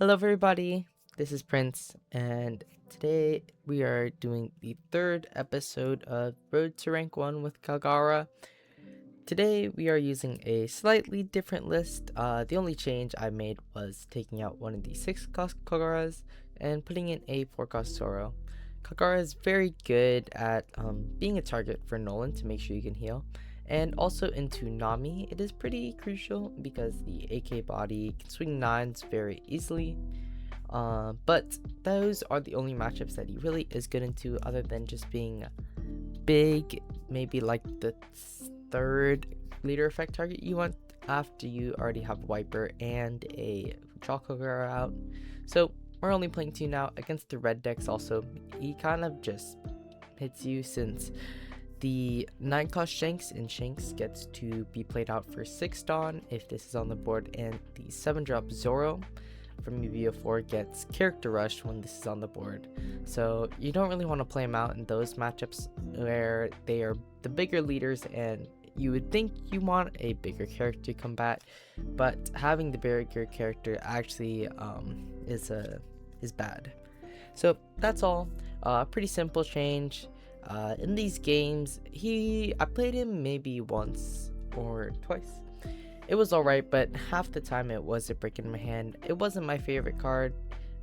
Hello, everybody. This is Prince, and today we are doing the third episode of Road to Rank 1 with Kalgara. Today we are using a slightly different list. The only change I made was taking out one of the 6 cost Kalgaras and putting in a 4 cost Zoro. Kalgara is very good at being a target for Nolan to make sure you can heal. And also into Nami, it is pretty crucial because the AK body can swing 9s very easily, but those are the only matchups that he really is good into, other than just being big, maybe like the third leader effect target you want after you already have Wiper and a Chalkogre out. So we're only playing 2 now against the red decks. Also, he kind of just hits you since the 9 cost Shanks and Shanks gets to be played out for 6 Dawn if this is on the board, and the 7 drop Zoro from UVO4 gets Character Rush when this is on the board. So you don't really want to play them out in those matchups where they are the bigger leaders and you would think you want a bigger character to combat, but having the bigger character actually is bad. So that's all. Pretty simple change. In these games, I played him maybe once or twice. It was alright, but half the time it was a brick in my hand. It wasn't my favorite card.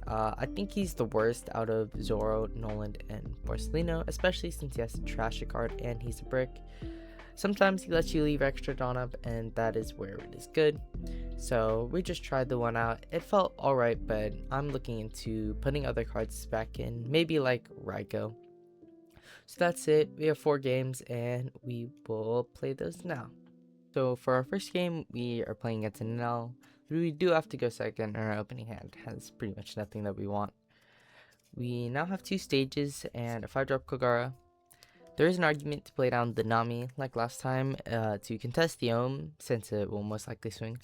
I think he's the worst out of Zoro, Nolan, and Borsellino, especially since he has to trash a card and he's a brick. Sometimes he lets you leave extra Dawn up, and that is where it is good. So we just tried the one out. It felt alright, but I'm looking into putting other cards back in, maybe like Raiko. So that's it. We have 4 games, and we will play those now. So for our first game, we are playing against an NL. We do have to go second, and our opening hand has pretty much nothing that we want. We now have 2 stages and a 5-drop Kogara. There is an argument to play down the Nami like last time to contest the Ohm, since it will most likely swing.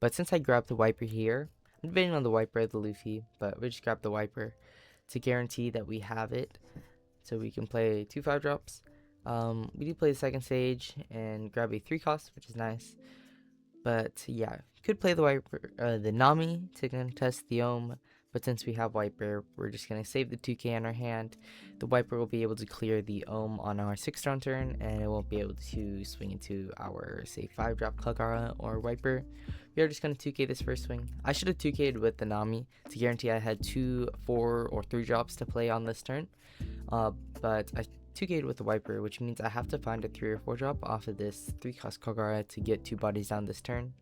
But since I grabbed the Wiper here, I'm debating on the Wiper or the Luffy, but we just grabbed the Wiper to guarantee that we have it, so we can play 2 5-drops. We do play the second stage and grab a 3 cost, which is nice. But yeah, could play the Wiper, the Nami to contest the Ohm. But since we have Wiper, we're just gonna save the 2k in our hand. The Wiper will be able to clear the Ohm on our 6th round turn, and it won't be able to swing into our, say, 5-drop Kalgara or Wiper. We are just gonna 2k this first swing. I should have 2k'd with the Nami to guarantee I had 2, 4, or 3 drops to play on this turn. But I 2k'd with the Wiper, which means I have to find a 3 or 4 drop off of this 3 cost Kalgara to get 2 bodies down this turn.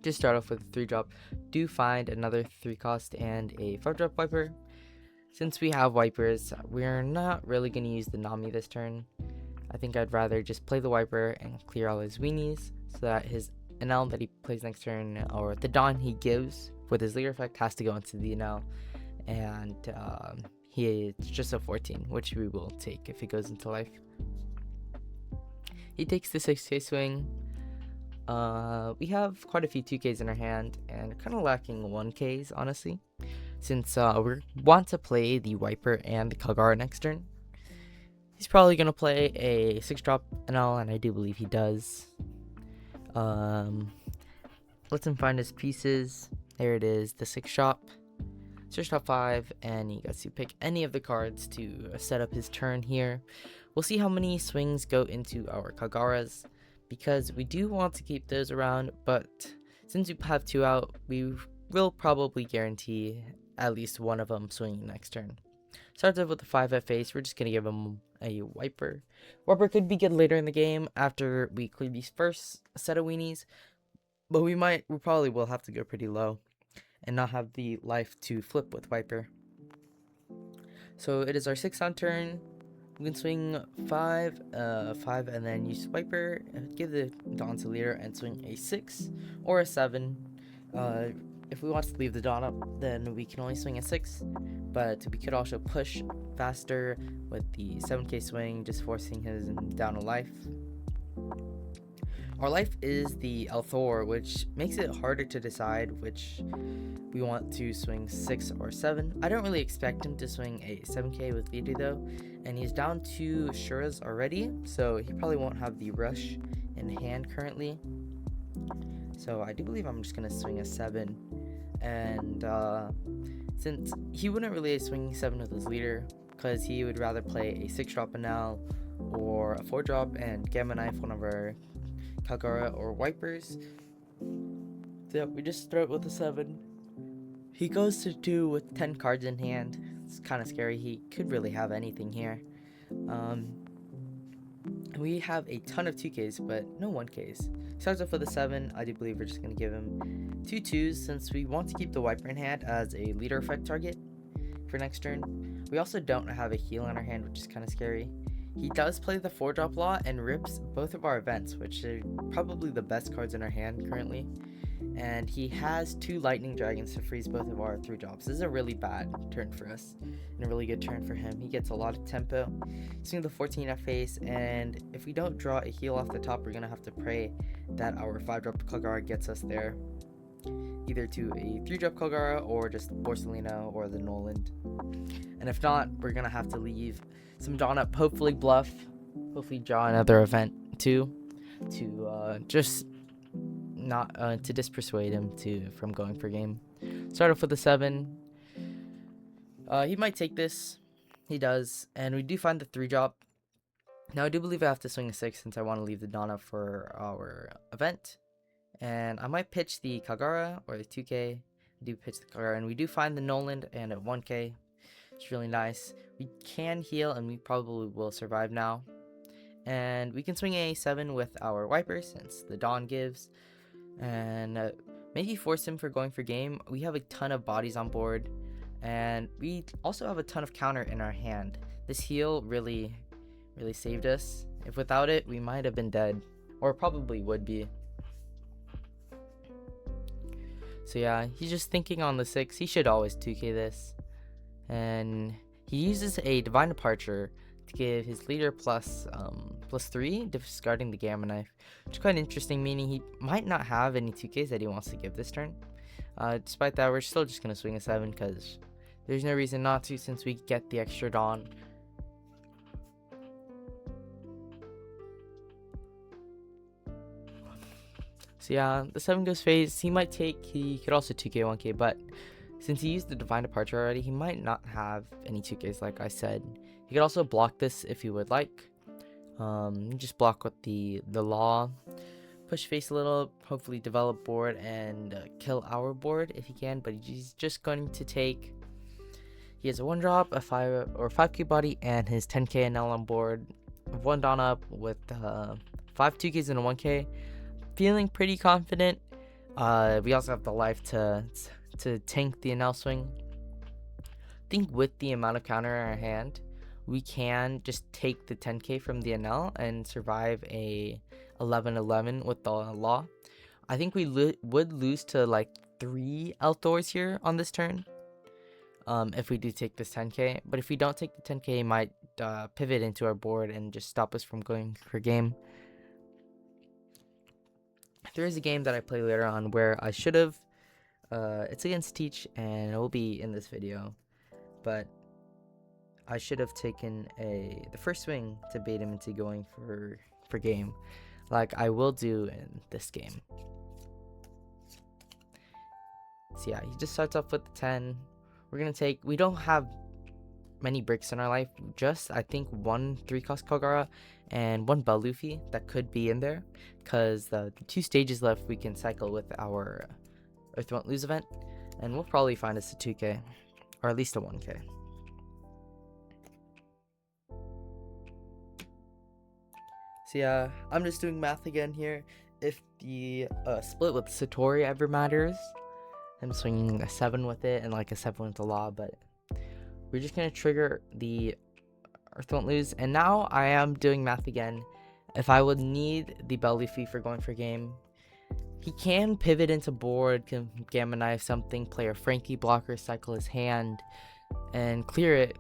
Just start off with a 3 drop. Do find another 3 cost and a 5 drop Wiper. Since we have Wipers, we're not really going to use the Nami this turn. I think I'd rather just play the Wiper and clear all his weenies so that his NL that he plays next turn, or the Dawn he gives with his leader effect, has to go into the NL. And it's just a 14, which we will take if it goes into life. He takes the 6k swing. We have quite a few 2ks in our hand and kind of lacking 1ks, honestly, since we want to play the Wiper and the Kalgara next turn. He's probably going to play a 6-drop NL, and I do believe he does. Let's him find his pieces. There it is, the 6-drop. Search top 5, and he gets to pick any of the cards to set up his turn here. We'll see how many swings go into our Kalgaras, because we do want to keep those around, but since we have 2 out, we will probably guarantee at least one of them swinging next turn. Starts off with the 5 at face. We're just going to give him a Wiper. Wiper could be good later in the game after we clear these first set of weenies, but we probably will have to go pretty low and not have the life to flip with Wiper. So it is our 6th on turn. We can swing 5, and then use Wiper, give the Dawn to leader, and swing a 6 or a 7. If we want to leave the Dawn up, then we can only swing a 6, but we could also push faster with the 7k swing, just forcing him down a life. Our life is the Althor, which makes it harder to decide which we want to swing 6 or 7. I don't really expect him to swing a 7k with leader though, and he's down 2 Shuras already, so he probably won't have the rush in hand currently. So I do believe I'm just going to swing a 7 and since he wouldn't really swing 7 with his leader, because he would rather play a 6-drop Banal or a 4-drop and Gamma Knife one of our Kalgara or Wipers. So yeah, we just throw it with a 7. He goes to 2 with 10 cards in hand. It's kind of scary. He could really have anything here. We have a ton of 2Ks, but no 1Ks. Starts off with a 7. I do believe we're just going to give him 2 2s since we want to keep the Wiper in hand as a leader effect target for next turn. We also don't have a heal in our hand, which is kind of scary. He does play the 4-drop Law and rips both of our events, which are probably the best cards in our hand currently. And he has 2 Lightning Dragons to freeze both of our 3-drops. This is a really bad turn for us and a really good turn for him. He gets a lot of tempo. Swing the 14 at face, and if we don't draw a heal off the top, we're going to have to pray that our 5-drop Kalgara gets us there. Either to a 3-drop Kalgara or just Borsalino or the Noland. And if not, we're going to have to leave some Dawn up, hopefully bluff, hopefully draw another event too, to just not to dispersuade him from going for game. Start off with a 7. He might take this. He does, and we do find the 3-drop. Now I do believe I have to swing a 6 since I want to leave the Donna for our event. And I might pitch the Kalgara or the 2K. I do pitch the Kalgara, and we do find the Noland and a 1K. It's really nice. We can heal, and we probably will survive now. And we can swing a 7 with our Wipers since the Dawn gives. And maybe force him for going for game. We have a ton of bodies on board, and we also have a ton of counter in our hand. This heal really saved us. If without it, we might have been dead, or probably would be. So yeah, he's just thinking on the 6. He should always 2K this, and he uses a Divine Departure to give his leader plus 3, discarding the Gamma Knife, which is quite interesting, meaning he might not have any 2Ks that he wants to give this turn. Despite that, we're still just going to swing a 7 because there's no reason not to since we get the extra Dawn. So yeah, the 7 goes phase. He might take, he could also 2K 1K, but since he used the Divine Departure already, he might not have any 2Ks like I said. He could also block this if he would like. Just block with the Law, push face a little, hopefully develop board and kill our board if he can, but he's just going to take, he has a 1-drop, a 5 or 5K body, and his 10K NL on board, 1 Dawn up with 5 2Ks and a 1K. Feeling pretty confident. We also have the life to tank the NL swing. I think with the amount of counter in our hand, we can just take the 10K from the NL and survive a 11-11 with the Law. I think we would lose to like 3 Elthors here on this turn if we do take this 10K. But if we don't take the 10K, it might pivot into our board and just stop us from going for game. There is a game that I play later on where I should have. It's against Teach, and it will be in this video. But I should have taken the first swing to bait him into going for game, like I will do in this game. So yeah, he just starts off with the 10. We're gonna take. We don't have many bricks in our life. Just I think 1 3-cost Kalgara and 1 Bell Luffy that could be in there, because the 2 stages left we can cycle with our Earth Won't Lose event, and we'll probably find us a 2K or at least a 1K. So yeah, I'm just doing math again here. If the split with Satori ever matters, I'm swinging a 7 with it and like a 7 with the Law, but we're just gonna trigger the Earth Won't Lose. And now I am doing math again. If I would need the Bell Luffy for going for game, he can pivot into board, can Gamma Knife something, play a Frankie blocker, cycle his hand, and clear it.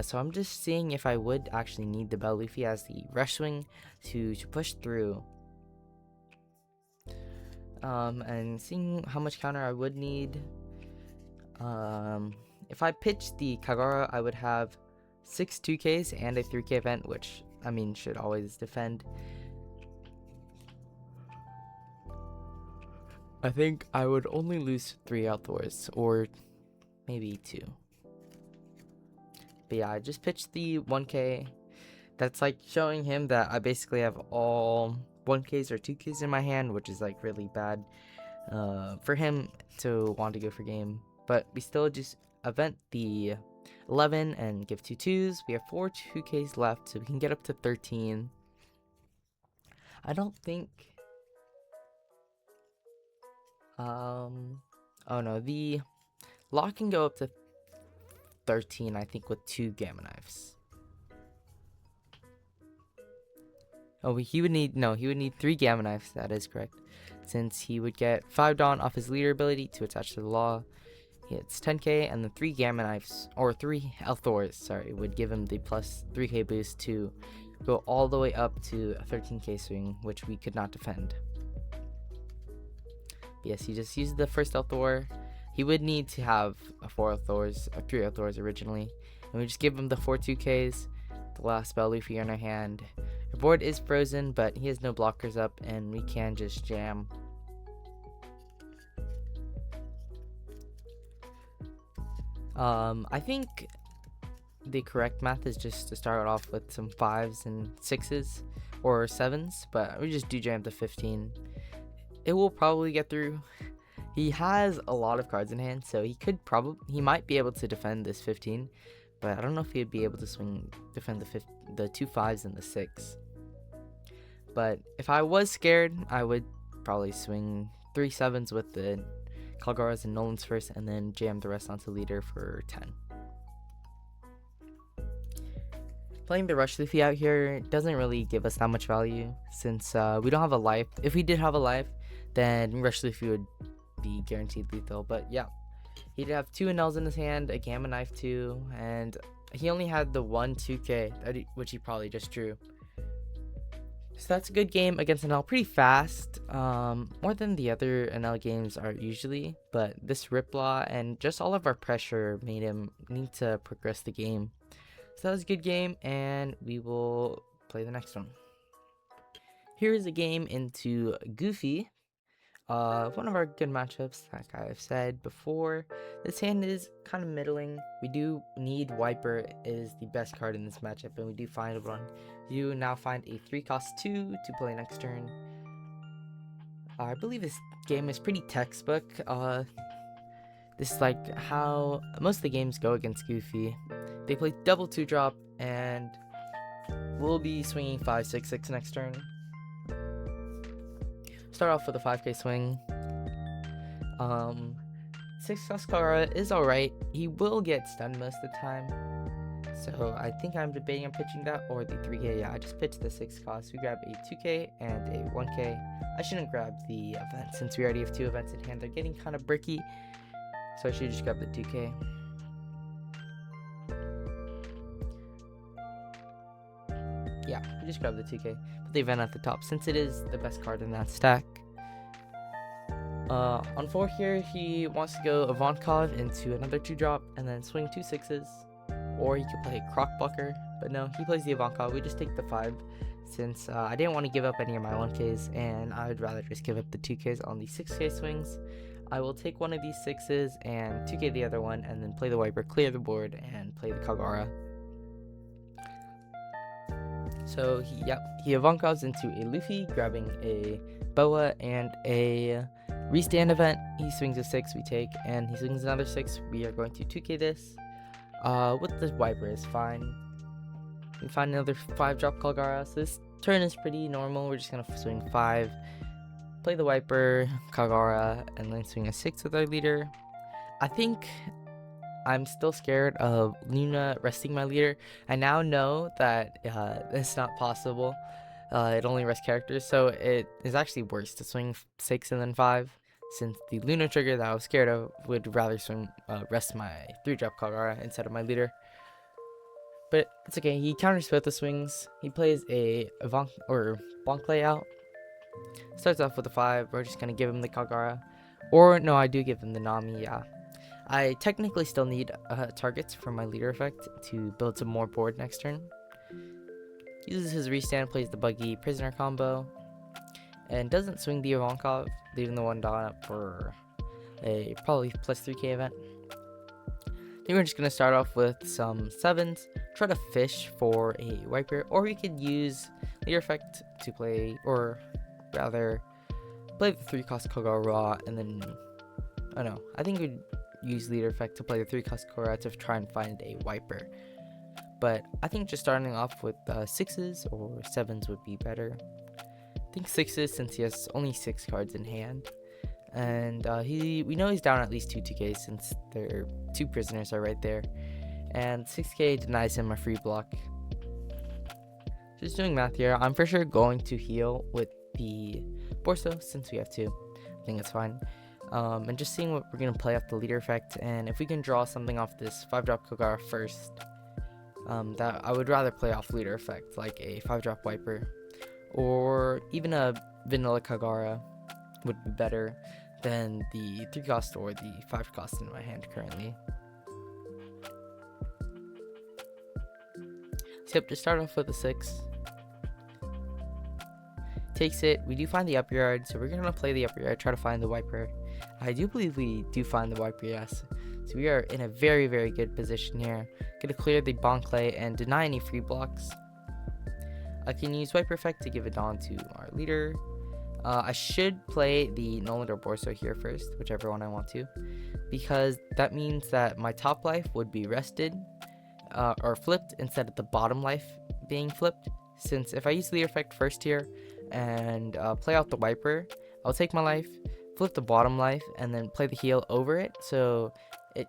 So I'm just seeing if I would actually need the Bell Luffy as the rush swing to push through. And seeing how much counter I would need. If I pitch the Kalgara, I would have 6 2Ks and a 3K event, which I mean should always defend. I think I would only lose 3 Althors, or maybe 2. But yeah, I just pitched the 1k. That's like showing him that I basically have all 1ks or 2ks in my hand, which is like really bad for him to want to go for game. But we still just event the 11 and give 2 2s. We have 4 2ks left, so we can get up to 13. I don't think oh no, the lock can go up to 13, I think, with 2 gamma knives. Oh, he would need 3 gamma knives. That is correct, since he would get 5 Dawn off his leader ability to attach to the law. He hits 10k, and the 3 gamma knives, or 3 Althors, sorry, would give him the plus 3k boost to go all the way up to a 13k swing, which we could not defend. Yes, he just used the first Althor. He would need to have 4 Althors, or 3 Althors originally, and we just give him the 4 2ks, the last spell Luffy on our hand. Our board is frozen, but he has no blockers up, and we can just jam. I think the correct math is just to start off with some 5s and 6s or 7s, but we just do jam to 15. It will probably get through. He has a lot of cards in hand, so he might be able to defend this 15, but I don't know if he'd be able to defend the 2 5s and the 6. But if I was scared, I would probably swing 3 7s with the Kalgaras and Nolans first, and then jam the rest onto leader for 10. Playing the Rush Luffy out here doesn't really give us that much value, since we don't have a life. If we did have a life, then Rush Luffy would be guaranteed lethal. But yeah, he'd have 2 NLs in his hand, a Gamma Knife 2, and he only had the 1 2k, which he probably just drew. So that's a good game against NL, pretty fast, more than the other NL games are usually, but this Riplaw and just all of our pressure made him need to progress the game. So that was a good game, and we will play the next one. Here is a game into Goofy. One of our good matchups, like I've said before. This hand is kind of middling. We do need Wiper is the best card in this matchup, and we do find one. You now find a 3-cost 2 to play next turn. I believe this game is pretty textbook. This is like how most of the games go against Goofy. They play double 2-drop, and we'll be swinging 5 6 6 next turn. Start off with a 5k swing. 6-cost Kalgara is alright. He will get stunned most of the time, so I think I'm debating on pitching that or the 3k. Yeah, I just pitched the 6-cost. We grab a 2k and a 1k. I shouldn't grab the event since we already have 2 events in hand. They're getting kind of bricky, so I should just grab the 2k. Yeah, we just grab the 2k. Put the event at the top since it is the best card in that stack. On 4 here, he wants to go Ivankov into another 2-drop and then swing 2 6s. Or he could play Croc Blocker, but no, he plays the Ivankov. We just take the 5 since I didn't want to give up any of my 1ks, and I would rather just give up the 2ks on the 6k swings. I will take one of these 6s and 2k the other one, and then play the Wiper, clear the board, and play the Kalgara. So he Ivankovs into a Luffy, grabbing a Boa and a restand event. He swings a 6, we take, and he swings another 6. We are going to 2k this. With the Wiper is fine. We find another 5-drop Kalgara. So this turn is pretty normal. We're just gonna swing 5, play the Wiper, Kalgara, and then swing a 6 with our leader. I think I'm still scared of Luna resting my leader. I now know that it's not possible. It only rests characters, so it is actually worse to swing 6 and then 5, since the Luna trigger that I was scared of would rather rest my 3-drop Kalgara instead of my leader. But it's okay, he counters both the swings. He plays a Bonk layout. Starts off with a 5, we're just gonna give him the Kalgara. Or no, I do give him the Nami, yeah. I technically still need targets for my leader effect to build some more board next turn. Uses his restand, plays the Buggy Prisoner combo. and doesn't swing the Ivankov, leaving the one Dawn up for a probably plus 3k event. I think we're just going to start off with some 7s, try to fish for a wiper, or we could use leader effect to play, or rather play the 3-cost Kalgara, and then, I don't know, I think we'd use leader effect to play the 3-cost Kalgara to try and find a wiper. But I think just starting off with 6s or 7s would be better. I think 6s since he has only 6 cards in hand. And we know he's down at least 2k since their 2 prisoners are right there. And 6k denies him a free block. Just doing math here, I'm for sure going to heal with the Borso since we have 2. I think it's fine. And just seeing what we're going to play off the leader effect. And if we can draw something off this 5-drop Kalgara first, that I would rather play off leader effect, like a 5-drop wiper. Or even a vanilla Kalgara would be better than the 3-cost or the 5-cost in my hand currently. So yep, just start off with a 6. Takes it. We do find the upper yard, so we're gonna play the upper yard, try to find the wiper. I do believe we do find the wiper, yes. So we are in a very, very good position here. Gonna clear the Bonclay and deny any free blocks. I can use wiper effect to give it on to our leader. I should play the Noland or Borso here first, whichever one I want to, because that means that my top life would be rested or flipped instead of the bottom life being flipped. Since if I use leader effect first here and play out the wiper, I'll take my life, flip the bottom life, and then play the heal over it. So it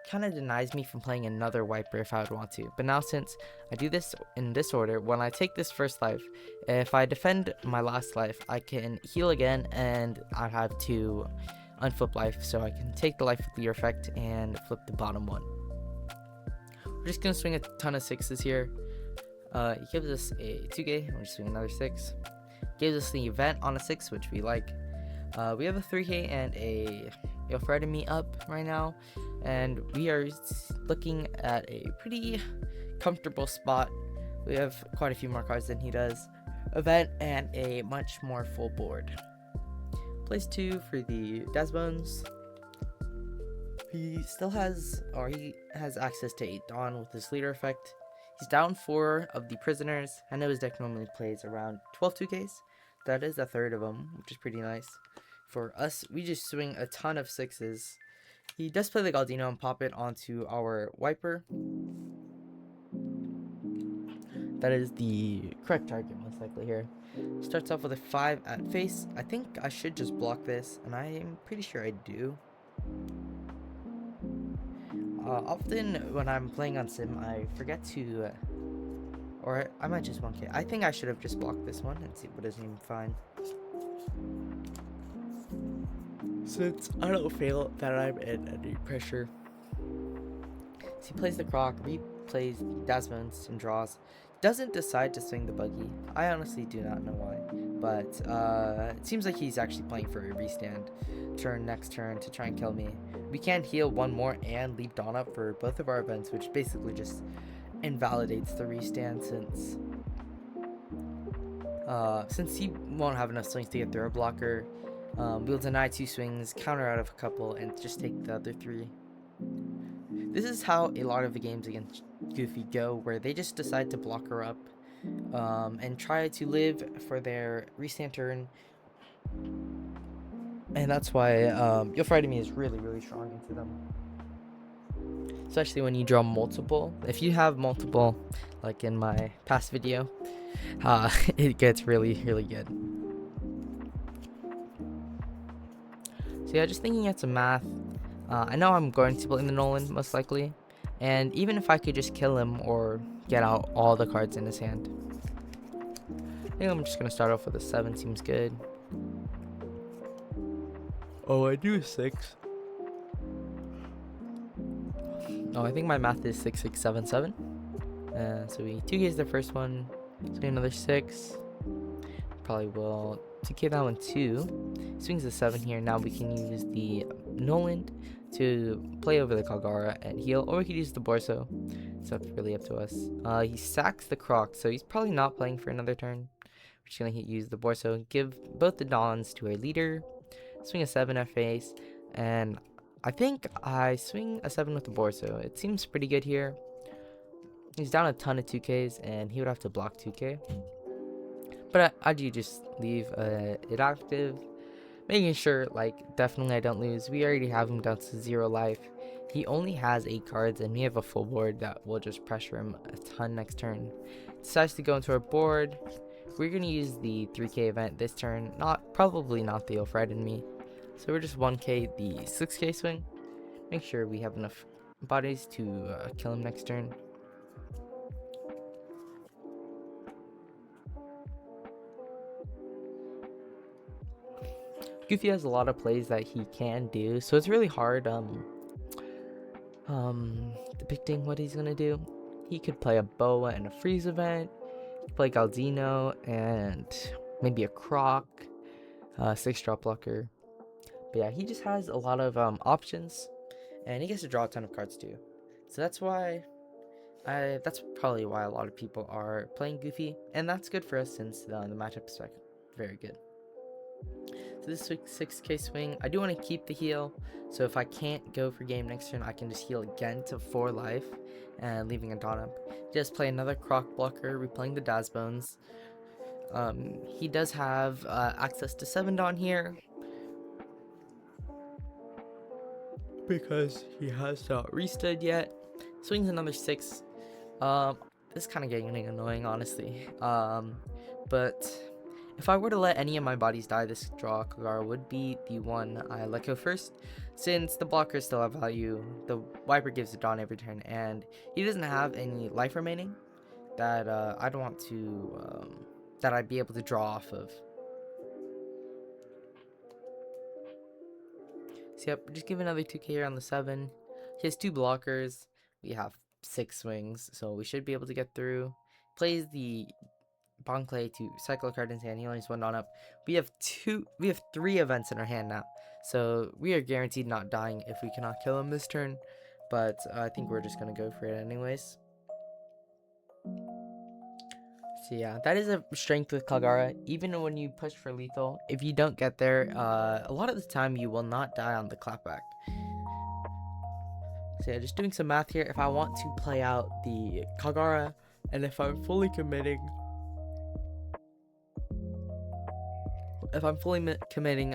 kind of denies me from playing another wiper if I would want to. But now since I do this in this order, when I take this first life, if I defend my last life, I can heal again and I have to unflip life, so I can take the life with leader effect and flip the bottom one. We're just going to swing a ton of 6s here. He gives us a 2k, we're just swing another 6. Gives us the event on a 6, which we like. We have a 3k and a Fredemy up right now, and we are looking at a pretty comfortable spot. We have quite a few more cards than he does. Event and a much more full board. Plays 2 for the Dasbones. He has access to 8 Dawn with his leader effect. He's down 4 of the prisoners. I know his deck normally plays around 12 2Ks. That is a third of them, which is pretty nice. For us, we just swing a ton of 6s. He does play the Galdino and pop it onto our wiper. That is the correct target most likely here. Starts off with a 5 at face. I think I should just block this, and I'm pretty sure I do. Often when I'm playing on Sim, I forget to, or I might just 1k. I think I should have just blocked this one and see what doesn't even fine. Since I don't feel that I'm in any pressure. So he plays the Croc, replays the Dasbones and draws. Doesn't decide to swing the buggy. I honestly do not know why, but it seems like he's actually playing for a restand next turn to try and kill me. We can heal one more and leave Dawn up for both of our events, which basically just invalidates the restand since he won't have enough swings to get through a blocker. We'll deny 2 swings, counter out of a couple, and just take the other 3. This is how a lot of the games against Goofy go, where they just decide to block her up and try to live for their restand turn. And that's why your Fredemy is really, really strong into them. Especially when you draw multiple. If you have multiple, like in my past video, it gets really, really good. So yeah, just thinking at some math. I know I'm going to blame the Noland most likely, and even if I could just kill him or get out all the cards in his hand, I think I'm just gonna start off with a 7. Seems good. Oh, I do 6. Oh, I think my math is 6 6 7 7. So we 2K's the first one, so another 6. Probably will 2K that one too. Swings a 7 here. Now we can use the Noland to play over the Kalgara and heal, or we could use the Borso. So that's really up to us. He sacks the Croc, so he's probably not playing for another turn, We're just going to use the Borso, give both the Dons to a leader, swing a 7 at face, and I think I swing a 7 with the Borso. It seems pretty good here. He's down a ton of 2Ks, and he would have to block 2K. But I do just leave it active, making sure, like, definitely I don't lose. We already have him down to 0 life. He only has 8 cards, and we have a full board that will just pressure him a ton next turn. Decides to go into our board. We're going to use the 3K event this turn, probably not the Frighten Me. So we're just 1K the 6K swing. Make sure we have enough bodies to kill him next turn. Goofy has a lot of plays that he can do, so it's really hard depicting what he's gonna do. He could play a Boa and a freeze event. He could play Galdino and maybe a Croc, 6-drop blocker. But yeah, he just has a lot of options, and he gets to draw a ton of cards too. So that's probably why a lot of people are playing Goofy, and that's good for us since the matchup is very good. So this 6K swing, I do want to keep the heal, so if I can't go for game next turn, I can just heal again to 4 life, and leaving a Dawn up. Just play another Croc blocker, replaying the Daz Bones. He does have access to 7 Dawn here, because he has not restood yet. Swings another 6. This is kind of getting annoying, honestly. But if I were to let any of my bodies die, this draw Kalgara would be the one I let go first. Since the blockers still have value, the Wiper gives a Dawn every turn, and he doesn't have any life remaining that I'd want to, that I'd be able to draw off of. So yep, just give another 2K here on the 7. He has 2 blockers. We have 6 swings, so we should be able to get through. Plays the Bonclay to cycle a card in his hand. He only has 1 Dawn up. We have 3 events in our hand now, so we are guaranteed not dying if we cannot kill him this turn. But I think we're just gonna go for it anyways. So yeah, that is a strength with Kalgara. Even when you push for lethal, if you don't get there, a lot of the time you will not die on the clapback. So yeah, just doing some math here. If I want to play out the Kalgara, and if I'm fully committing,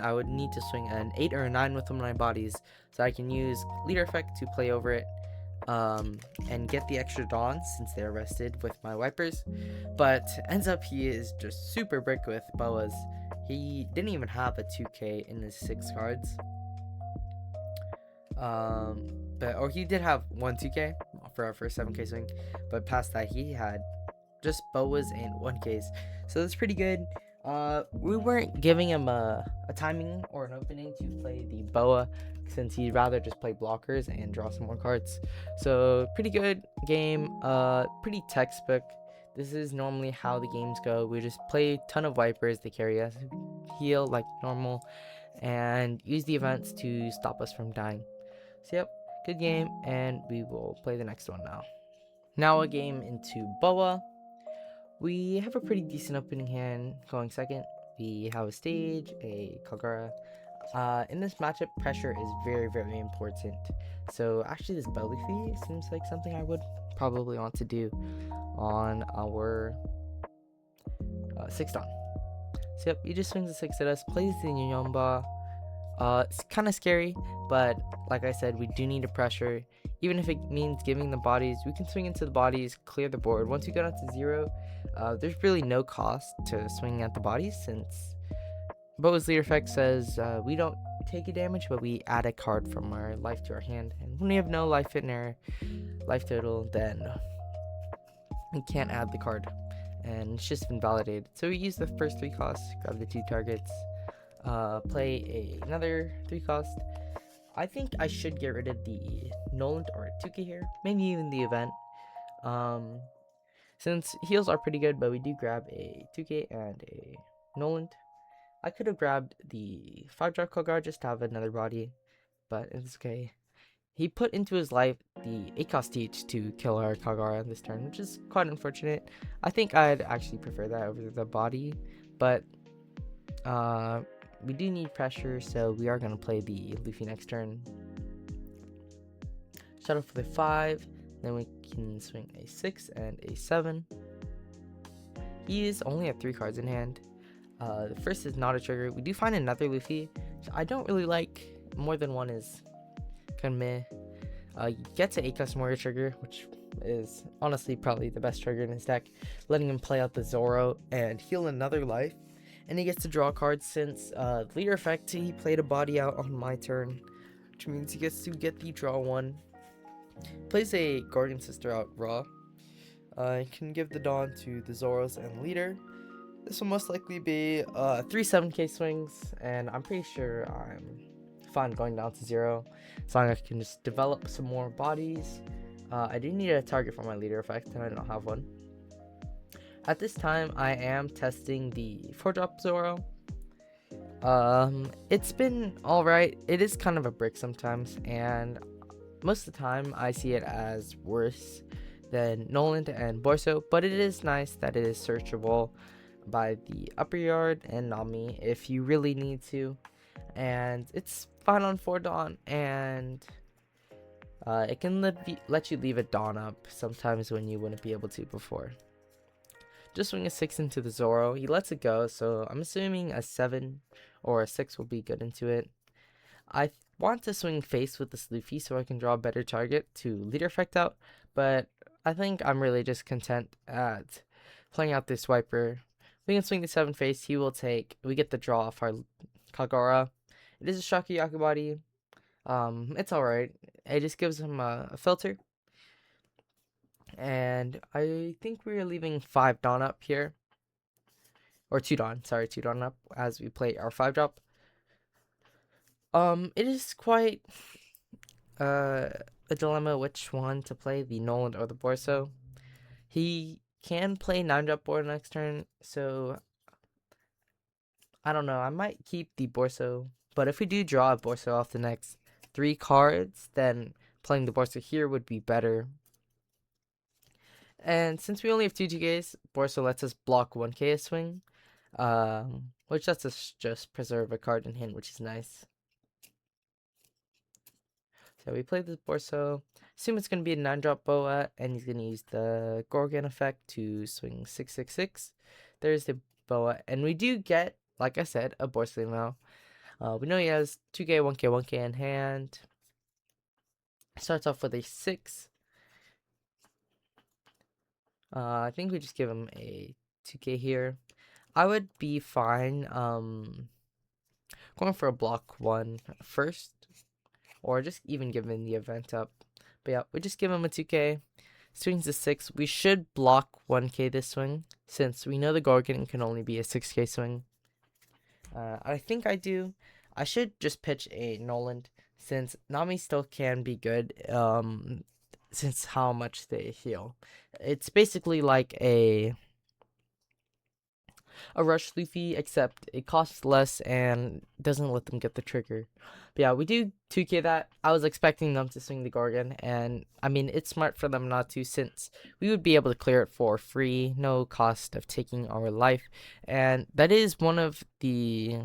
I would need to swing an 8 or a 9 with one of my bodies, so I can use leader effect to play over it, and get the extra Dawns since they're rested with my Wipers. But ends up he is just super brick with Boas. He didn't even have a 2K in his 6 cards. Or he did have 1 2K for our first 7K swing, but past that he had just Boas and 1Ks, so that's pretty good. We weren't giving him a timing or an opening to play the Boa, since he'd rather just play blockers and draw some more cards. So pretty good game, pretty textbook. This is normally how the games go. We just play a ton of Wipers, they carry us, heal like normal, and use the events to stop us from dying. So yep, good game, and we will play the next one now. Now a game into Boa. We have a pretty decent opening hand going second. We have a stage, a Kalgara. In this matchup, pressure is very, very important. So actually this belly fee seems like something I would probably want to do on our 6 Dawn. So yep, he just swings a 6 at us, plays the Nyomba. It's kind of scary, but like I said, we do need a pressure. Even if it means giving the bodies, we can swing into the bodies, clear the board. Once we go down to 0, there's really no cost to swinging at the bodies, since Boa's leader effect says we don't take a damage, but we add a card from our life to our hand. And when we have no life in our life total, then we can't add the card, and it's just been validated. So we use the first 3 costs, grab the 2 targets, play another 3 cost. I think I should get rid of the Noland or 2K here, maybe even the event, since heals are pretty good, but we do grab a 2K and a Noland. I could have grabbed the 5-drop Kalgar just to have another body, but it's okay. He put into his life the 8-cost Teach to kill our Kalgara this turn, which is quite unfortunate. I think I'd actually prefer that over the body, but we do need pressure, so we are going to play the Luffy next turn. Shut off for the 5, then we can swing a 6 and a 7. He is only at 3 cards in hand. The first is not a trigger. We do find another Luffy, which I don't really like. More than one is kind of meh. He gets an 8 custom warrior trigger, which is honestly probably the best trigger in his deck, letting him play out the Zoro and heal another life. And he gets to draw cards since leader effect, he played a body out on my turn, which means he gets to get the draw 1. Plays a Guardian Sister out raw. Can give the Dawn to the Zoros and leader. This will most likely be 3 7k swings, and I'm pretty sure I'm fine going down to 0, as long as I can just develop some more bodies. I do need a target for my leader effect, and I don't have one. At this time, I am testing the 4-drop Zoro. It's been alright. It is kind of a brick sometimes, and most of the time I see it as worse than Noland and Borso, but it is nice that it is searchable by the upper yard and Nami if you really need to, and it's fine on 4 Dawn, and it can let you leave a Dawn up sometimes when you wouldn't be able to before. Just swing a 6 into the Zoro. He lets it go, so I'm assuming a 7 or a 6 will be good into it. I want to swing face with this Luffy so I can draw a better target to leader effect out, but I think I'm really just content at playing out this Wiper. We can swing the 7 face. He will take. We get the draw off our Kalgara. It is a Shakuyaku body. It's alright. It just gives him a filter. And I think we're leaving 5 Dawn up here. Or 2 Dawn. Sorry, 2 Dawn up as we play our 5-drop. It is quite a dilemma which one to play, the Noland or the Borso. He can play 9-drop board next turn, so I don't know. I might keep the Borso, but if we do draw a Borso off the next 3 cards, then playing the Borso here would be better. And since we only have 2 2Ks, Borso lets us block 1K a swing, which lets us just preserve a card in hand, which is nice. So we play this Borso. Assume it's going to be a 9-drop Boa, and he's going to use the Gorgon effect to swing 666. There's the Boa, and we do get, like I said, a Borso now. We know he has 2K, 1K, 1K in hand. Starts off with a 6. I think we just give him a 2K here. I would be fine going for a block 1 first, or just even giving the event up. But yeah, we just give him a 2K. Swings a 6. We should block 1K this swing, since we know the Gorgon can only be a 6K swing. I think I do. I should just pitch a Noland, since Nami still can be good, since how much they heal. It's basically like a rush Luffy, except it costs less and doesn't let them get the trigger. But yeah, we do 2K that. I was expecting them to swing the Gorgon, and I mean, it's smart for them not to, since we would be able to clear it for free, no cost of taking our life, and that is one of the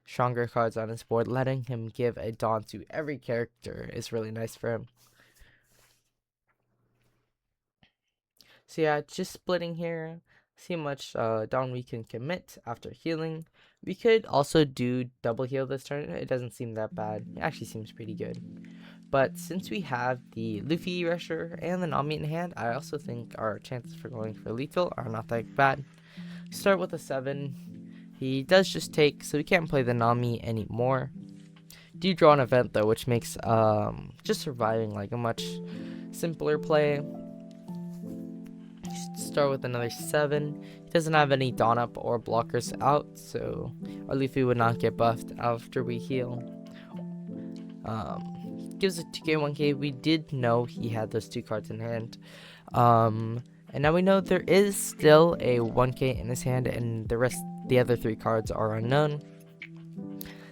stronger cards on his board. Letting him give a Dawn to every character is really nice for him. So yeah, just splitting here. See how much Dawn we can commit after healing. We could also do double heal this turn. It doesn't seem that bad. It actually seems pretty good. But since we have the Luffy Rusher and the Nami in hand, I also think our chances for going for lethal are not that bad. Start with a 7. He does just take, so we can't play the Nami anymore. Do draw an event though, which makes just surviving like a much simpler play. Start with another 7. He doesn't have any Dawn up or blockers out, so our Luffy would not get buffed after we heal. Gives it 2K, 1K. We did know he had those 2 cards in hand. And now we know there is still a 1K in his hand, and the other 3 cards are unknown.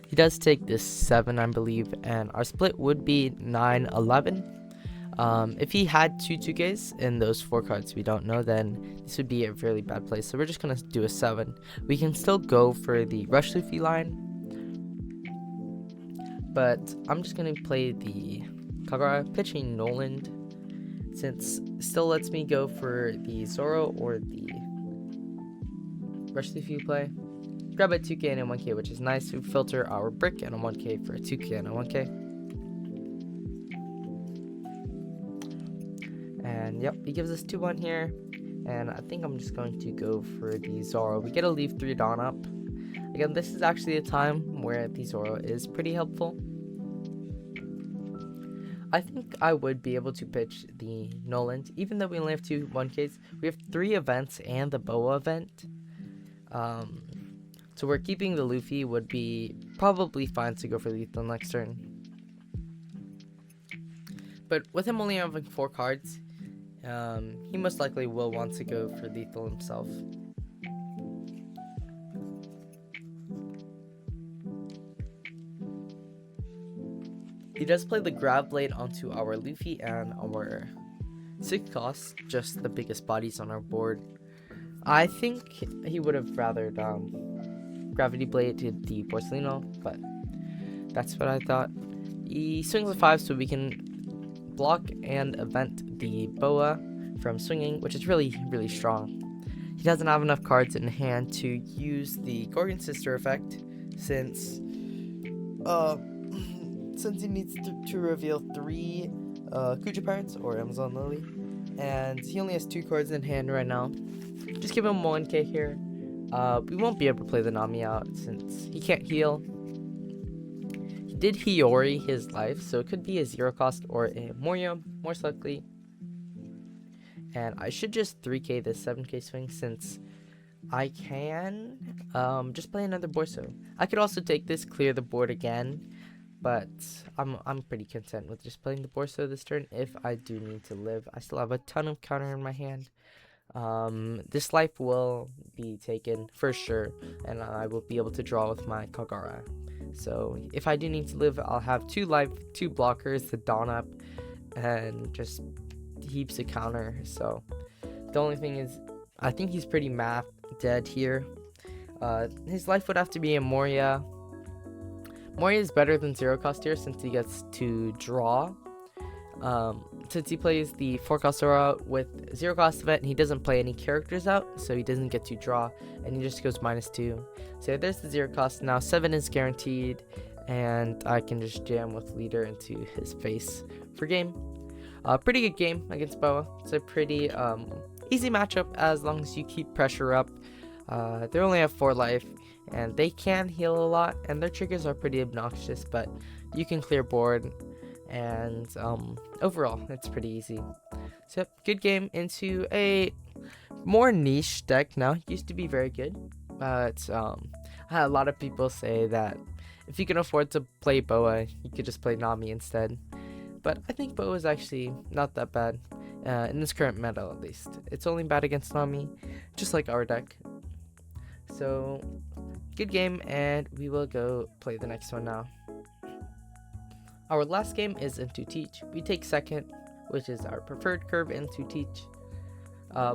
He does take this 7, I believe, and our split would be 9-11. If he had two 2Ks in those 4 cards we don't know, then this would be a really bad play. So we're just going to do a 7. We can still go for the Rush Luffy line, but I'm just going to play the Kalgara, pitching Noland, since still lets me go for the Zoro or the Rush Luffy play. Grab a 2K and a 1K, which is nice. We filter our brick and a 1K for a 2K and a 1K. And yep, he gives us 2-1 here. And I think I'm just going to go for the Zoro. We get to leave 3 Dawn up. Again, this is actually a time where the Zoro is pretty helpful. I think I would be able to pitch the Noland, even though we only have 2 1Ks. We have 3 events and the Boa event. So we're keeping the Luffy would be probably fine to go for lethal next turn. But with him only having 4 cards, he most likely will want to go for lethal himself. He does play the Grab Blade onto our Luffy and our 6 cost, just the biggest bodies on our board. I think he would have rathered Gravity Blade to the Porcelino, but that's what I thought. He swings a 5 so we can block and event the Boa from swinging, which is really, really strong. He doesn't have enough cards in hand to use the Gorgon Sister effect, since he needs to reveal 3 Kuja Pirates or Amazon Lily, and he only has 2 cards in hand right now. Just give him 1K here. We won't be able to play the Nami out since he can't heal. He did Hiyori his life, so it could be a 0 cost or a Moria, most likely. And I should just 3K this 7K swing, since I can just play another Borso. I could also take this, clear the board again, but I'm pretty content with just playing the Borso this turn if I do need to live. I still have a ton of counter in my hand. This life will be taken for sure, and I will be able to draw with my Kalgara. So if I do need to live, I'll have 2 life, 2 blockers to Dawn up, and just heaps of counter. So the only thing is, I think he's pretty math dead here. His life would have to be a Moria. Moria is better than 0 cost here since he gets to draw. Since he plays the 4 cost out with 0 cost event, he doesn't play any characters out, so he doesn't get to draw, and he just goes -2. So there's the 0 cost. Now 7 is guaranteed, and I can just jam with leader into his face for game. Pretty good game against Boa. It's a pretty easy matchup as long as you keep pressure up. They only have 4 life, and they can heal a lot, and their triggers are pretty obnoxious, but you can clear board, and overall it's pretty easy. So yep, good game into a more niche deck now. It used to be very good, but a lot of people say that if you can afford to play Boa, you could just play Nami instead. But I think Boa is actually not that bad in this current meta, at least. It's only bad against Nami, just like our deck. So good game, and we will go play the next one now. Our last game is into Teach. We take second, which is our preferred curve into Teach.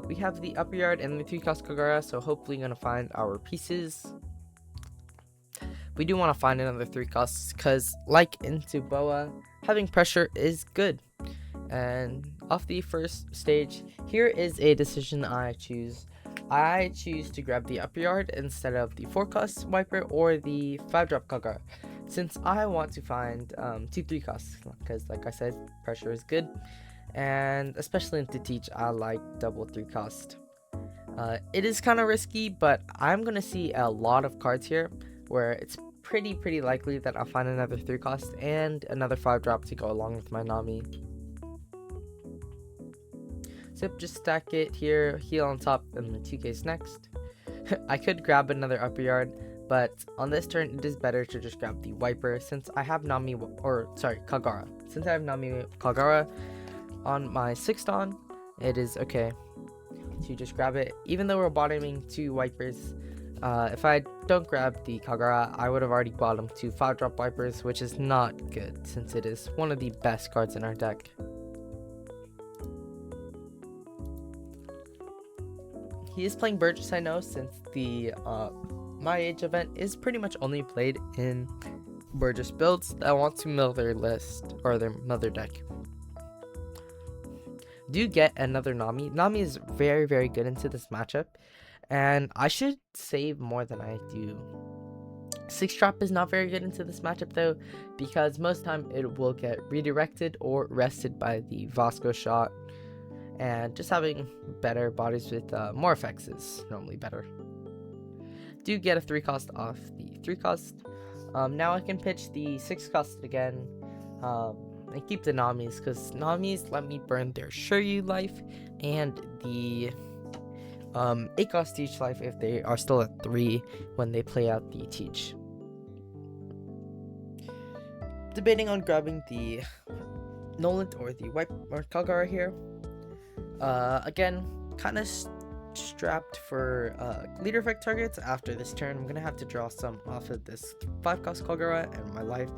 We have the upper yard and the 3 cost Kalgara, so hopefully gonna find our pieces. We do want to find another 3 costs, because like into Boa, having pressure is good. And off the first stage, here is a decision I choose. I choose to grab the upper yard instead of the 4 cost wiper or the 5-drop Kalgara, since I want to find 2 3 costs, because like I said, pressure is good, and especially into Teach, I like double 3 cost. It is kind of risky, but I'm gonna see a lot of cards here where it's pretty likely that I'll find another 3 cost and another 5-drop to go along with my Nami. So just stack it here, heal on top, and the 2Ks next. I could grab another upper yard, but on this turn it is better to just grab the wiper, since I have Kalgara. Since I have Nami Kalgara on my 6th Dawn, it is okay to just grab it. Even though we're bottoming 2 wipers, if I don't grab the Kalgara, I would have already bottomed 2 5-drop wipers, which is not good since it is one of the best cards in our deck. he is playing Burgess, I know, since the My Age event is pretty much only played in Burgess builds that want to mill their list or their mother deck. Do get another Nami. Nami is very, very good into this matchup, and I should save more than I do. Six Trap is not very good into this matchup though, because most time it will get redirected or rested by the Vasco shot, and just having better bodies with more effects is normally better. Do get a 3 cost off the 3 cost. Now I can pitch the 6 cost again, and keep the Namis, because Namis let me burn their Shiryu life and the 8 cost Teach life if they are still at 3 when they play out the Teach. Debating on grabbing the Nolan or the White or Kalgara here. Again, kind of strapped for leader effect targets after this turn. I'm gonna have to draw some off of this 5 cost Kalgara and my life.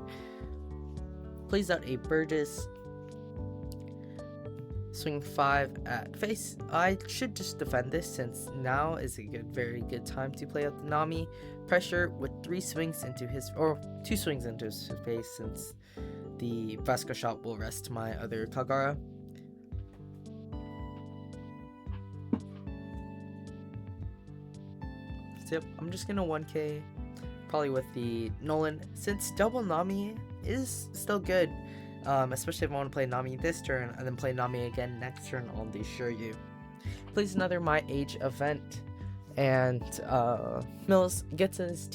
Plays out a Burgess. Swing 5 at face. I should just defend this since now is a very good time to play out the Nami. Pressure with 3 swings into his, or 2 swings into his face, since the Vasco shot will rest my other Kalgara. So yep, I'm just gonna 1k probably with the Nolan, since double Nami is still good, especially if I want to play Nami this turn and then play Nami again next turn on the Shiryu. Plays another My Age event, and Mills gets his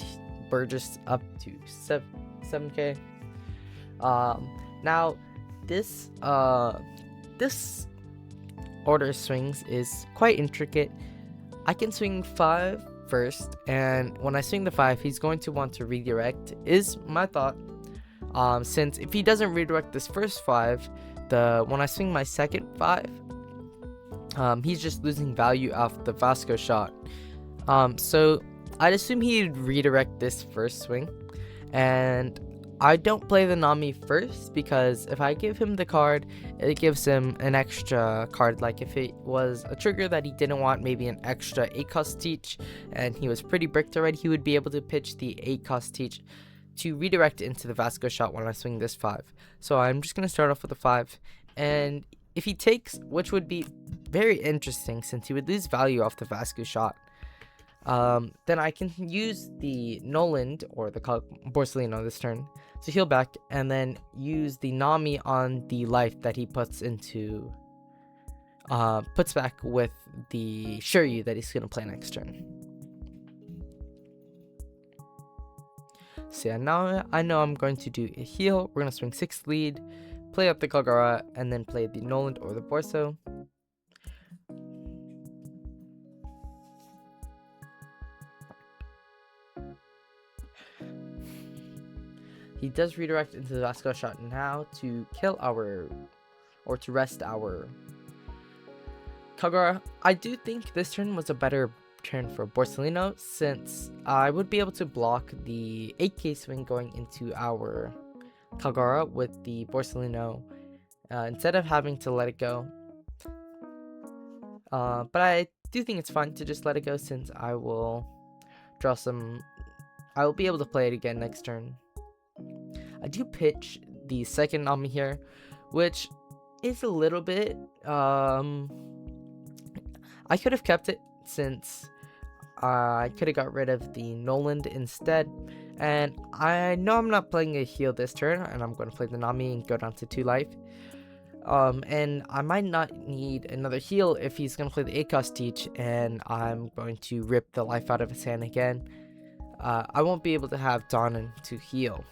Burgess up to 7k. Now this order of swings is quite intricate. I can swing 5 first, and when I swing the 5, he's going to want to redirect, is my thought. Since if he doesn't redirect this first 5, when I swing my second 5, he's just losing value off the Vasco shot. So I'd assume he'd redirect this first swing, and I don't play the Nami first, because if I give him the card, it gives him an extra card. Like if it was a trigger that he didn't want, maybe an extra 8 cost Teach, and he was pretty bricked already, he would be able to pitch the 8 cost Teach to redirect into the Vasco shot when I swing this 5. So I'm just going to start off with a 5, and if he takes, which would be very interesting since he would lose value off the Vasco shot, then I can use the Noland or the Borsellino this turn to heal back, and then use the Nami on the life that he puts back with the Shiryu that he's going to play next turn. So yeah, now I know I'm going to do a heal. We're going to swing 6 lead, play up the Kalgara, and then play the Noland or the Borso. He does redirect into the Vasco shot now to kill our, or to rest our Kalgara. I do think this turn was a better turn for Borsellino, since I would be able to block the 8k swing going into our Kalgara with the Borsellino instead of having to let it go. But I do think it's fun to just let it go, since I will be able to play it again next turn. I do pitch the second Nami here, which is a little bit, I could have kept it, since I could have got rid of the Noland instead, and I know I'm not playing a heal this turn, and I'm going to play the Nami and go down to 2 life. And I might not need another heal if he's going to play the 8 cost Teach, and I'm going to rip the life out of his hand again. I won't be able to have Donan to heal.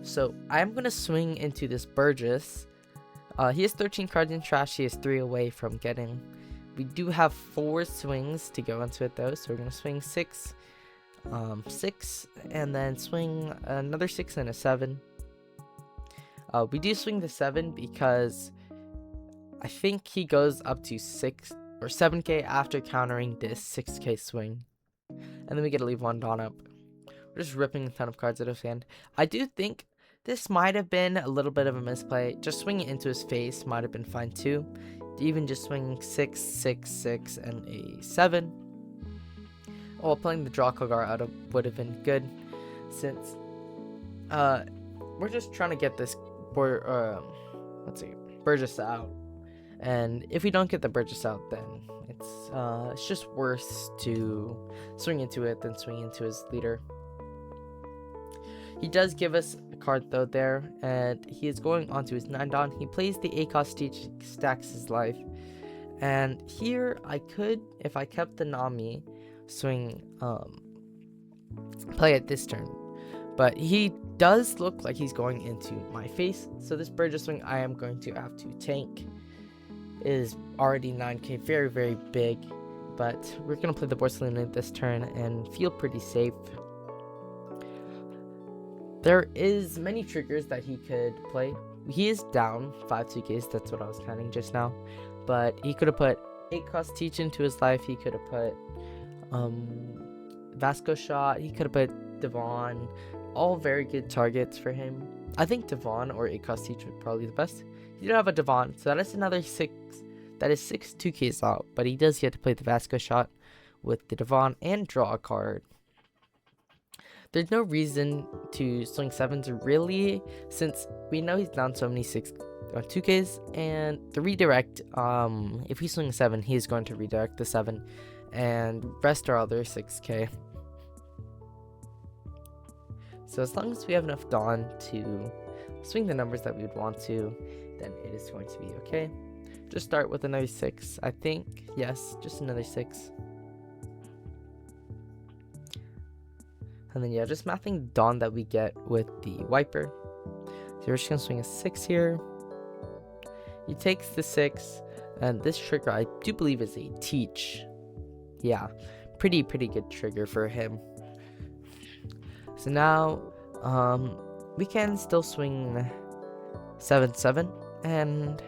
So I'm going to swing into this Burgess. He has 13 cards in trash. He is 3 away from getting. We do have 4 swings to go into it though, so we're going to swing 6, 6, and then swing another 6 and a 7. We do swing the 7 because I think he goes up to 6 or 7k after countering this 6k swing, and then we get to leave 1 Dawn up. We're just ripping a ton of cards out of his hand. I do think this might have been a little bit of a misplay. Just swinging into his face might have been fine too. even just swinging 6, 6, 6, and a 7. Well, playing the draw Kalgara out would have been good, since we're just trying to get this Burgess out. And if we don't get the Burgess out, then it's just worse to swing into it than swing into his leader. He does give us a card though there, and he is going onto his 9 Dawn. He plays the ACOS Teach, stacks his life. And here I could, if I kept the Nami, swing, play it this turn. But he does look like he's going into my face, so this Burgess swing I am going to have to tank. It is already 9k, very, very big, but we're going to play the Borsalino this turn and feel pretty safe. There is many triggers that he could play. He is down 5 2ks, that's what I was counting just now, but he could have put ACOS Teach into his life. He could have put Vasco Shot, he could have put Devon, all very good targets for him. I think Devon or ACOS Teach would probably be the best. He did have a Devon, so that is another 6. That is 6 2ks out, but he does get to play the Vasco Shot with the Devon and draw a card. There's no reason to swing 7s really, since we know he's down so many 2ks, and the redirect, if he swings 7, he is going to redirect the 7, and rest our other 6k. So as long as we have enough Dawn to swing the numbers that we would want to, then it is going to be okay. Just start with another 6, I think. Yes, just another 6. And then yeah, just mathing Dawn that we get with the Wiper. So we're just gonna swing a 6 here. He takes the 6, and this trigger I do believe is a Teach. Yeah, pretty good trigger for him. So now we can still swing 7 7, and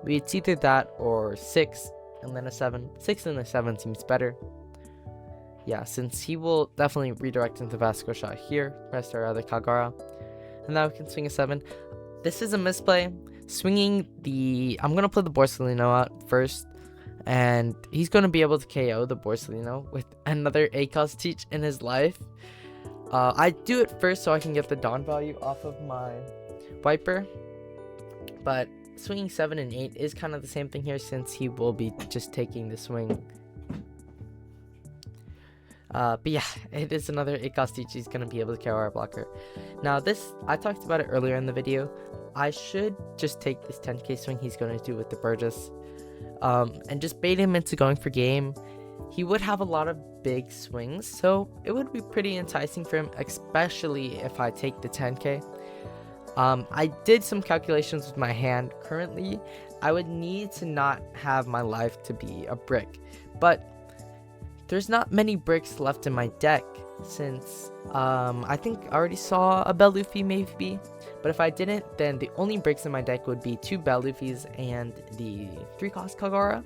it's either that or 6 and then a 7. 6 and a 7 seems better. Yeah, since he will definitely redirect into Vasco Shot here, rest our other Kalgara. And now we can swing a 7. This is a misplay. Swinging the... I'm going to play the Borsalino out first. And he's going to be able to KO the Borsalino with another ACOS Teach in his life. I do it first so I can get the Dawn value off of my Wiper. But swinging 7 and 8 is kind of the same thing here, since he will be just taking the swing. But yeah, it is another ACOS Teach. He's going to be able to KO our blocker. Now this, I talked about it earlier in the video. I should just take this 10k swing he's going to do with the Burgess. And just bait him into going for game. He would have a lot of big swings, so it would be pretty enticing for him, especially if I take the 10k. I did some calculations with my hand. Currently, I would need to not have my life to be a brick, but there's not many bricks left in my deck, since I think I already saw a Bell Luffy maybe, but if I didn't, then the only bricks in my deck would be 2 Bell Luffys and the 3-cost Kalgara,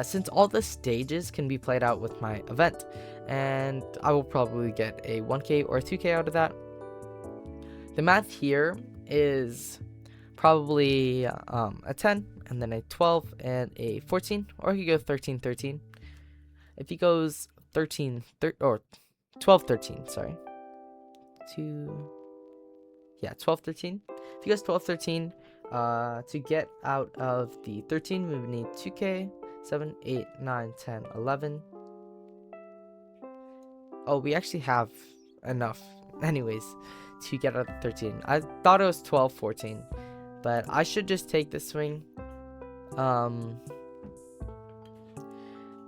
since all the stages can be played out with my event, and I will probably get a 1k or 2k out of that. The math here is probably a 10 and then a 12 and a 14, or he could go 13 13. If he goes 13 or 12 13, sorry, 12 13. If he goes 12 13, to get out of the 13 we would need 2k, 7 8 9 10 11. Oh, we actually have enough anyways to get out of 13. I thought it was 12 14, but I should just take this swing.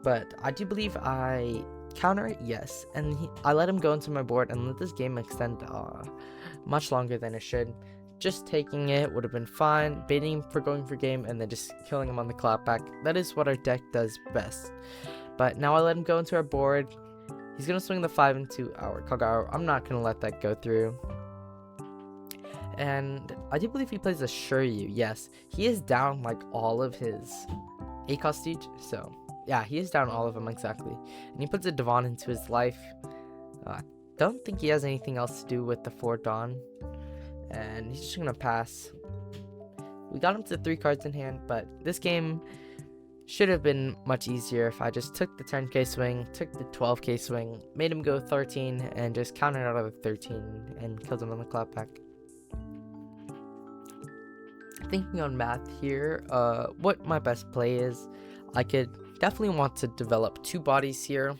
But I do believe I counter it, yes, and I let him go into my board and let this game extend much longer than it should. Just taking it would have been fine, baiting him for going for game, and then just killing him on the clapback. That is what our deck does best. But now I let him go into our board. He's going to swing the 5 into our Kalgara. I'm not going to let that go through. And I do believe he plays a Shiryu, yes. He is down like all of his ACOS Teach, so... yeah, he is down all of them exactly. And he puts a Devon into his life. Don't think he has anything else to do with the 4 Dawn. And he's just going to pass. We got him to 3 cards in hand, but this game, Should have been much easier if I just took the 10k swing, took the 12k swing, made him go 13, and just counted out of the 13 and killed him on the clapback. Thinking on math here, what my best play is, I could definitely want to develop 2 bodies here.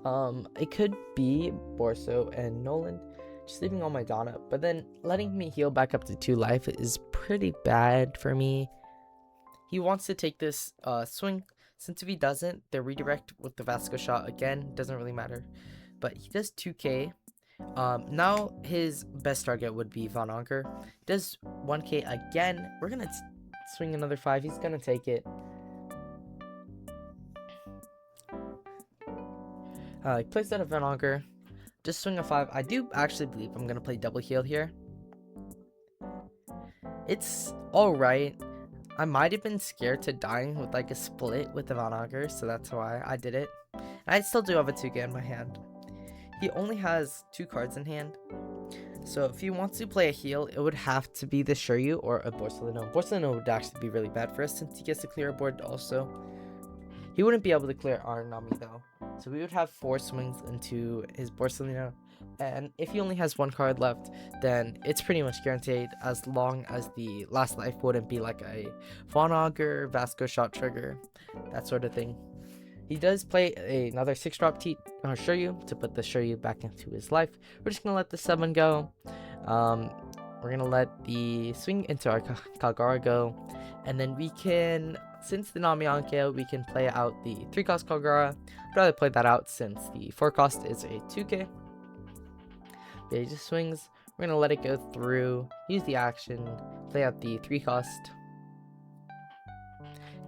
It could be Borso and Nolan, just leaving all my Donna, but then letting me heal back up to 2 life is pretty bad for me. He wants to take this swing, since if he doesn't, the redirect with the Vasco shot again doesn't really matter. But he does 2k. Now his best target would be Von Anker. Does 1k again. We're gonna swing another 5. He's gonna take it. He plays out of Von Anker. Just swing a 5. I do actually believe I'm gonna play double heal here. It's alright. I might have been scared to dying with like a split with the Von Anker, so that's why I did it. And I still do have a 2k in my hand. He only has 2 cards in hand, so if he wants to play a heal, it would have to be the Shiryu or a Borsalino. Borsalino would actually be really bad for us since he gets to clear a board also. He wouldn't be able to clear our Nami though, so we would have 4 swings into his Borsalino. And if he only has 1 card left, then it's pretty much guaranteed, as long as the last life wouldn't be like a Von Auger, Vasco shot trigger, that sort of thing. He does play another 6-drop Shiryu to put the Shiryu back into his life. We're just gonna let the 7 go. We're gonna let the swing into our Kalgara go, and then we can, since the Nami Anke, we can play out the 3-cost Kalgara. I'd rather play that out since the 4-cost is a 2k. Yeah, he just swings. We're gonna let it go through, use the action, play out the 3-cost.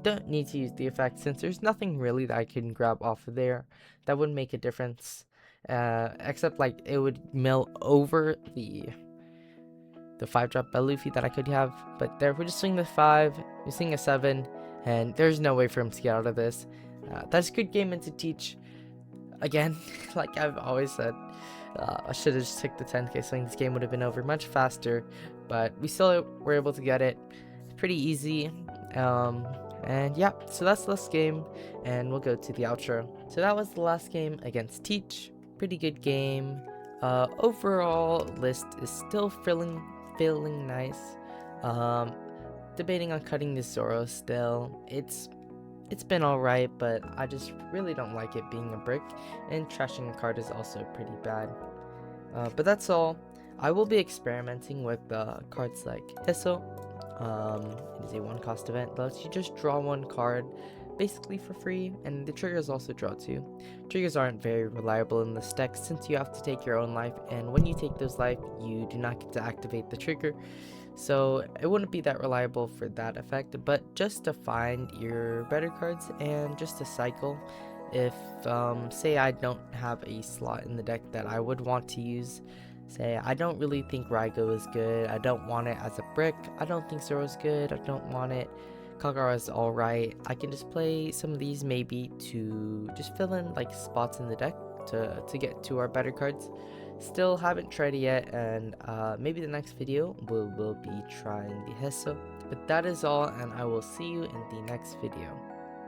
Don't need to use the effect since there's nothing really that I can grab off of there that would make a difference, except like it would mill over the 5-drop Luffy that I could have. But there, we're just swinging the 5, we're swinging a 7, and there's no way for him to get out of this. That's a good game into teach. Again, like I've always said, I should have just took the 10k swing. This game would have been over much faster, but we still were able to get it. It's pretty easy. And yeah, so that's the last game, and we'll go to the outro. So that was the last game against Teach. Pretty good game. Overall list is still feeling nice. Debating on cutting the Zoro still. It's been alright, but I just really don't like it being a brick, and trashing a card is also pretty bad. But that's all. I will be experimenting with cards like Hisso. It is a 1-cost event that lets you just draw 1 card basically for free, and the triggers also draw 2. Triggers aren't very reliable in this deck since you have to take your own life, and when you take those life, you do not get to activate the trigger. So it wouldn't be that reliable for that effect, but just to find your better cards and just to cycle. If say I don't have a slot in the deck that I would want to use, say I don't really think Raigo is good, I don't want it as a brick, I don't think Zoro's good, I don't want it, Kalgara is alright, I can just play some of these maybe to just fill in like spots in the deck to get to our better cards. Still haven't tried it yet, and maybe the next video we'll be trying the Hisso. But that is all, and I will see you in the next video.